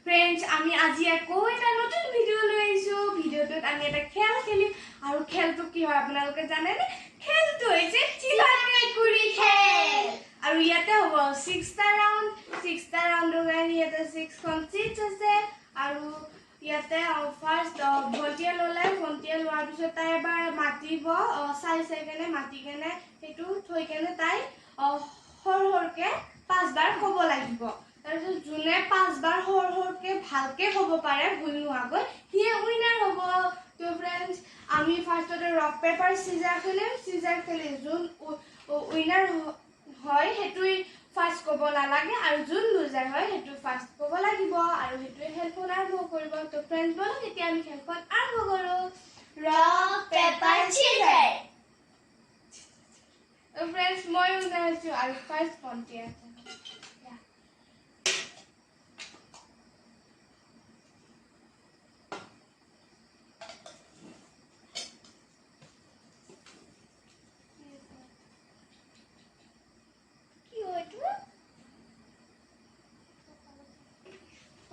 friends আমি আজি আকৌ এটা নতুন ভিডিঅ' লৈ আহিছো ভিডিঅ'টোত আমি এটা খেল খেলিম আৰু খেলটো কি হয় আপোনালোকে জানেনে খেলটো হৈছে চিলা মেকুৰী খেল আৰু ইয়াতে হ'ব 6টা ৰাউণ্ডৰ কাৰণে ইয়াতে 6খন চিটছ আছে আৰু ইয়াতে ফাৰ্ষ্ট ভণ্টিয়ে লোৱাৰ পিছত তাই এবাৰ মাতিব চাই কেনে মাতি কেনে সেইটো থৈ কেনে তাই সৰকে 5বাৰ ক'ব লাগিব তাৰপিছত যোনে 5বাৰ সৰকে ভালকে ক'ব পাৰে ভুল নোহোৱাকৈ সিয়ে উইনাৰ হ'ব তো ফ্ৰেন্ডছ আমি ফাৰ্ষ্টতে ৰক পেপাৰ সিজাৰ খেলি যোন উইনাৰ হয় হেতুই ফাৰ্ষ্ট ক'ব নালাগে আৰু যোন লুজাৰ হয় হেতু ফাৰ্ষ্ট ক'ব লাগিব আৰু হেতুই খেলখন আৰম্ভ কৰিব তো ফ্ৰেন্ডছ বলক এতিয়া আমি খেলখন আৰম্ভ কৰো ৰক পেপাৰ সিজাৰ ফ্ৰেন্ডছ মই উইনাৰ হৈছো আৰু ফাৰ্ষ্ট ভণ্টি আছে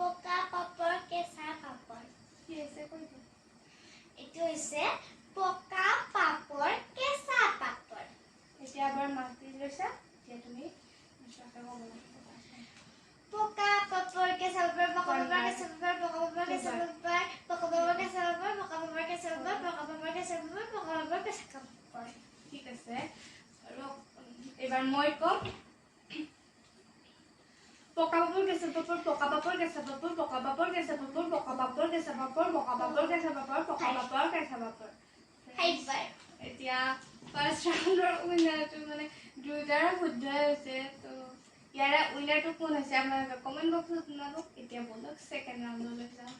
পকা পাপৰ কেঁচা পাপৰ কি আছে কৈ দে এইটো হৈছে পকা পাপৰ কেঁচা পাপৰ এতিয়া এবাৰ মাতি লৈছা এতিয়া তুমি পকা পাপৰ কেঁচা পাপৰ পকা পাপৰ কেঁচা পাপৰ পকা পাপৰ কেঁচা পাপৰ পকা পাপৰ কেঁচা পাপৰ পকা পাপৰ কেঁচা পাপৰ পকা পাপৰ কেঁচা পাপৰ পকা পাপৰ কেঁচা পাপৰ ঠিক আছে আৰু এবাৰ মই কম পকা পাপৰ কেঁচা পাপৰ পকা পাপৰ কেঁচা পাপৰ পকা পাপৰ কেঁচা পাপৰ পকা পাপৰ কেঁচা পাপৰ পকা পাপৰ কেঁচা পাপৰ পকা পাপৰ কেঁচা পাপৰ এতিয়া ফাৰ্ষ্ট ৰাউণ্ডৰ উইনাৰটো মানে দুটাৰ শুদ্ধ হৈছে তো ইয়াৰে উইনাৰটো কোন হৈছে আপোনালোকে কমেণ্ট বক্সত জনাব এতিয়া বলক ছেকেণ্ড ৰাউণ্ডলৈ যাওঁ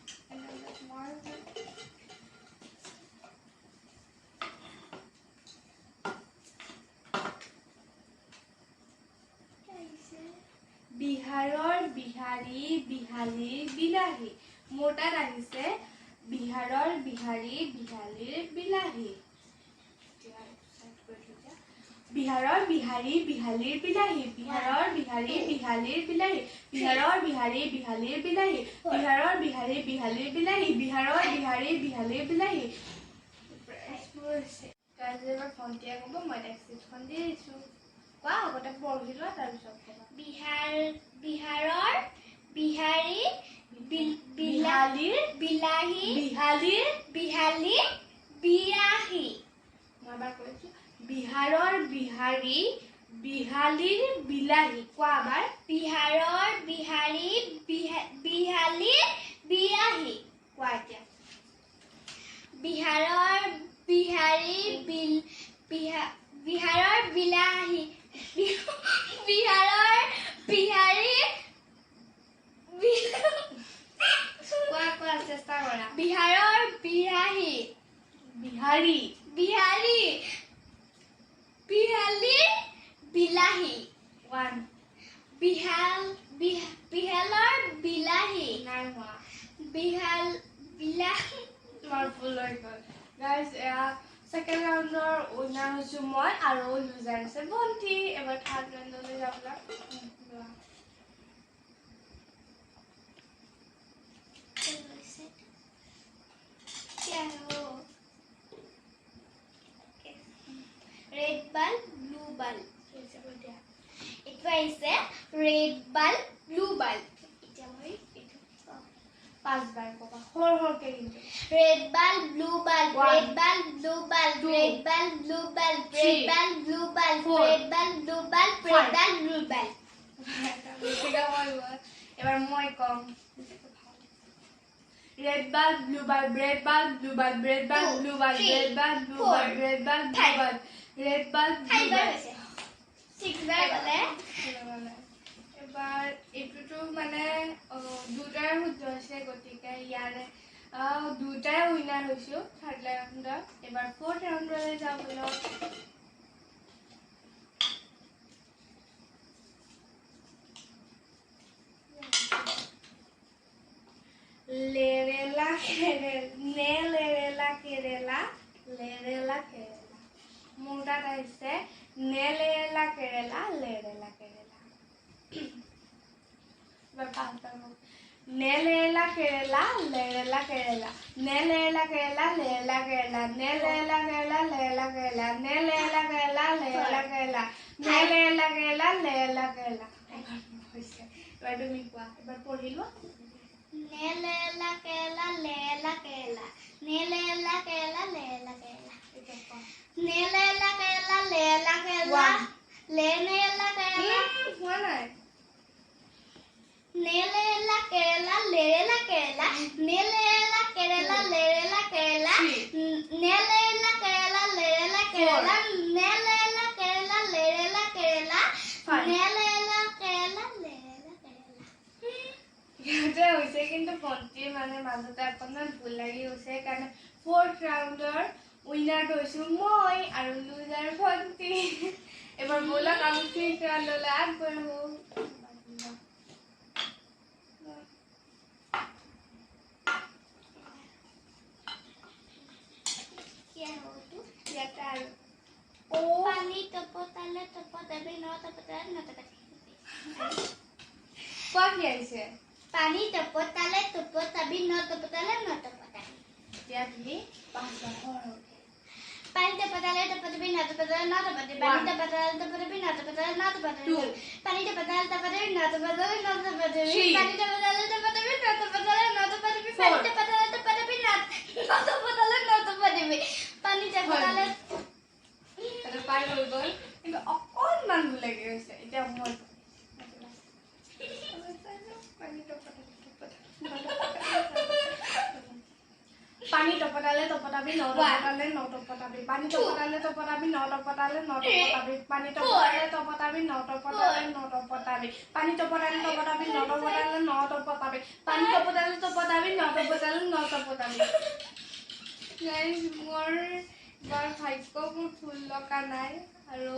বিহাৰৰ বিহাৰী বিহালীৰ বিলাহী মোৰ তাত আহিছে বিহাৰৰ বিহাৰী বিহালীৰ বিলাহী বিহাৰৰ বিহাৰী বিহালীৰ বিলাহী বিহাৰৰ বিহাৰী বিহালীৰ বিলাহী বিহাৰৰ বিহাৰী বিহালীৰ বিলাহী বিহাৰৰ বিহাৰী বিহালীৰ বিলাহী বিহাৰৰ বিহাৰী বিহালীৰ বিলাহী এবাৰ ভণ্টিয়ে ক'ব মই টেক্সিখন দি দিছোঁ কোৱা আগতে পঢ়ি লোৱা তাৰপিছত বিহাৰৰ বিহাৰী বিহালীৰ বিলাহী বিহালীৰ বিহালীৰ বিলাহী মই এবাৰ কৈছোঁ বিহাৰৰ বিহাৰী বিহালীৰ বিলাহী কোৱা এবাৰ বিহাৰৰ বিহাৰী বিহালীৰ বিলাহী কোৱা এতিয়া বিহাৰৰ বিহাৰী বিহাৰৰ বিলাহী বিহাৰৰ বিহাৰী কোৱা চেষ্টা কৰা বিহাৰৰ বিলাহী বিহাৰী বিহালী বিহালীৰ বিলাহী 1 বিহালৰ বিলাহী নাই হোৱা বিলাহী তোমাৰ ভুল হৈ গ'ল গাইজ ছেকেণ্ড ৰাউণ্ডৰ উইনাৰ হৈছোঁ মই আৰু লুজাৰ আছে ভণ্টি এবাৰ থাৰ্ড ৰাউণ্ডলৈ যাওঁ ৰেড বাল ব্লু বাল এইটো আহিছে ৰেড বাল ব্লু বাল এতিয়া মই 5বাৰ ক'বা সৰকে কিন্তু red bulb blue bulb red bulb blue bulb red bulb blue bulb red bulb blue bulb red bulb blue bulb red bulb blue bulb এবাৰ মই কম red bulb blue bulb red bulb blue bulb red bulb blue bulb red bulb blue bulb red bulb blue bulb red bulb blue bulb 6বাৰ বলে এবাৰ এইটোতো মানে দুটাৰ শুদ্ধ হৈছে গতিকে ইয়াৰে দুটাই উইনাৰ হৈছোঁ থাৰ্ড ৰাউণ্ডত এবাৰ ফ'ৰ্থ ৰাউণ্ডলৈ যাওঁ বলক লেৰেলা লেৰেলা কেৰেলা মোৰ তাত আহিছে লেৰেলা কেৰেলা নেলেলা কেৰেলা লেৰেলা কেৰেলা নেলেলা কেৰেলা লেৰেলা কেৰেলা নেলেলা কেৰেলা লেৰেলা কেৰেলা নেলেলা কেৰেলা লেৰেলা কেৰেলা নেলেলা কেৰেলা লেৰেলা কেৰেলা হৈছে এবাৰ তুমি কোৱা এবাৰ পঢ়ি লোৱা নেলেলা কেৰেলা লেলা কেৰেলা নেলেলা কেৰেলা লেলা কেৰেলা নেলেলা কেৰেলা লেলা কেৰেলা লেনেলা কেৰেলা হোৱা নাই নেলেলা কেৰেলা লেৰেলা কেৰেলা নেলেলা কেৰেলা লেৰেলা কেৰেলা নেলেলা কেৰেলা লেৰেলা কেৰেলা নেলেলা কেৰেলা লেৰেলা কেৰেলা নেলেলা কেৰেলা লেৰেলা কেৰেলা ইয়াতে হৈছে কিন্তু ভণ্টিৰ মানে মাজতে অকণমান ভুল লাগি গৈছে সেইকাৰণে 4th ৰাউণ্ডৰ উইনাৰটো হৈছোঁ মই আৰু লুজাৰ ভণ্টি এবাৰ ব'লক আমি 5th ৰাউণ্ডলৈ আগবাঢ়ো ইয়াতে আৰু পানী টপতালে টপতাবি ন টপতালে নটপতাবি কোৱা কি আহিছে পানী টপতালে টপতাবি ন টপতালে নটপতাবি এতিয়া কি 5 পানী টপতালে টপতাবি ন টপতালে নটপতাবি পানী টপতালে টপতাবি ন টপতালে নটপতাবি পানী টপতালে টপতাবি ন টপতালে নটপতাবি পানী টপতালে টপতাবি ন টপতালে নটপতাবি পানী টপতালে টপতাবি ন টপতালে নটপতাবি পানী টপতালে এটা পাৰ হৈ গ'ল কিন্তু অকণমান ভুল লাগি গৈছে এতিয়া মই পানী টপতালে টপতাবি নটপতালে নটপতাবি পানী টপতালে টপতাবি নটপতালে নটপতাবি পানী টপতালে টপতাবি নটপতালে নটপতাবি পানী টপতালে টপতাবি নটপতালে নটপতাবি পানী টপতালে টপতাবি নটপতালে নটপতাবি গাইজ মোৰ বৰ ভাগ্য মোৰ ফুল লগা নাই আৰু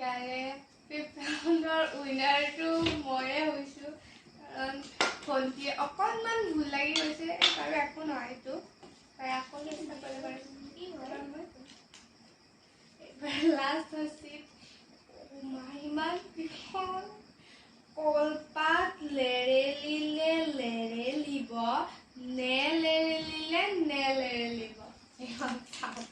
ইয়াৰে 5th ৰাউণ্ডৰ উইনাৰটো ময়ে হৈছোঁ কাৰণ ভণ্টিয়ে অকণমান ভুল লাগি গৈছে বাৰু একো নহয় এইটো তাই আকৌ চেষ্টা কৰিব পাৰিম এইবাৰ লাষ্ট হৈছে ইমান ভীষণ কলপাত লেৰেলিলে লেৰেলিব নেলেৰেলিলে নেলেৰেলিব এইখন চাওঁ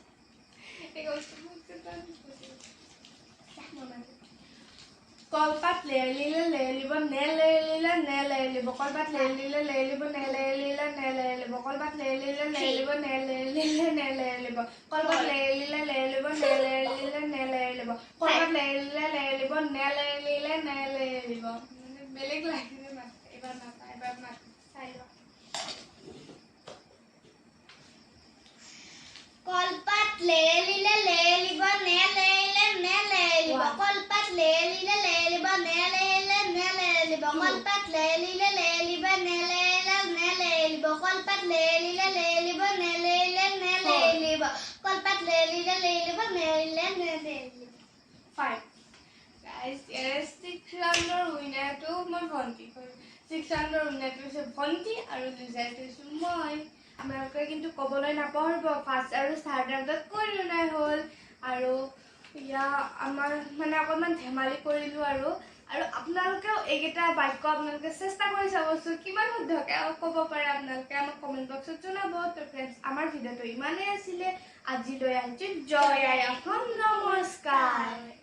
কলপাত লেৰেলিলে লেৰেলিব নেলেৰেলিলে নেলেৰেলিব কলপাত লেৰেলিলে লেৰেলিব নেলেৰেলিলে নেলেৰেলিব কলপাত লেৰেলিলে লেৰেলিব নেলেৰেলিলে নেলেৰেলিব কলপাত লেৰেলিলে লেৰেলিব নেলেৰেলিলে নেলেৰেলিব কলপাত লেৰেলিলে লেৰেলিব নেলেৰেলিলে নেলেৰেলিব বেলেগ লাগিছে মাত এবাৰ নাপা এবাৰ মাত চাই লোৱা কলপাত লেৰেলিলে লেৰেলিব নেলেৰিলে নেলেৰিব কলপাত লেৰেলিলে লেৰেলিব নেলেৰিলে নেলেৰিব কলপাত লেৰেলিলে লেৰেলিব নেলেৰিলে নেলেৰিব কলপাত লেৰেলিলে লেৰেলিব নেলেৰিলে নেলেৰিব কলপাত লেৰেলিলে লেৰেলিব নেলেৰিলে নেলেৰিব 5 গাইজ ইয়াৰে 6th ৰাউণ্ডৰ উইনাৰটো মই ভণ্টি কৰিম 6th ৰাউণ্ডৰ উইনাৰটো হৈছে ভণ্টি আৰু লুজাৰটো হৈছোঁ মই আপোনালোকে কিন্তু ক'বলৈ নাপাহৰিব 1st আৰু 3rd ৰাউণ্ডত কোন উইনাৰ হ'ল আৰু ইয়া আমাৰ মানে অকণমান ধেমালি কৰিলোঁ আৰু আপোনালোকেও এইকেইটা বাক্য আপোনালোকে চেষ্টা কৰি চাবচোন কিমান শুদ্ধকৈ ক'ব পাৰে আপোনালোকে আমাক কমেণ্ট বক্সত জনাব তো ফ্ৰেণ্ডছ আমাৰ ভিডিঅ'টো ইমানেই আছিলে আজিলৈ আহিছোঁ জয় আই অসম নমস্কাৰ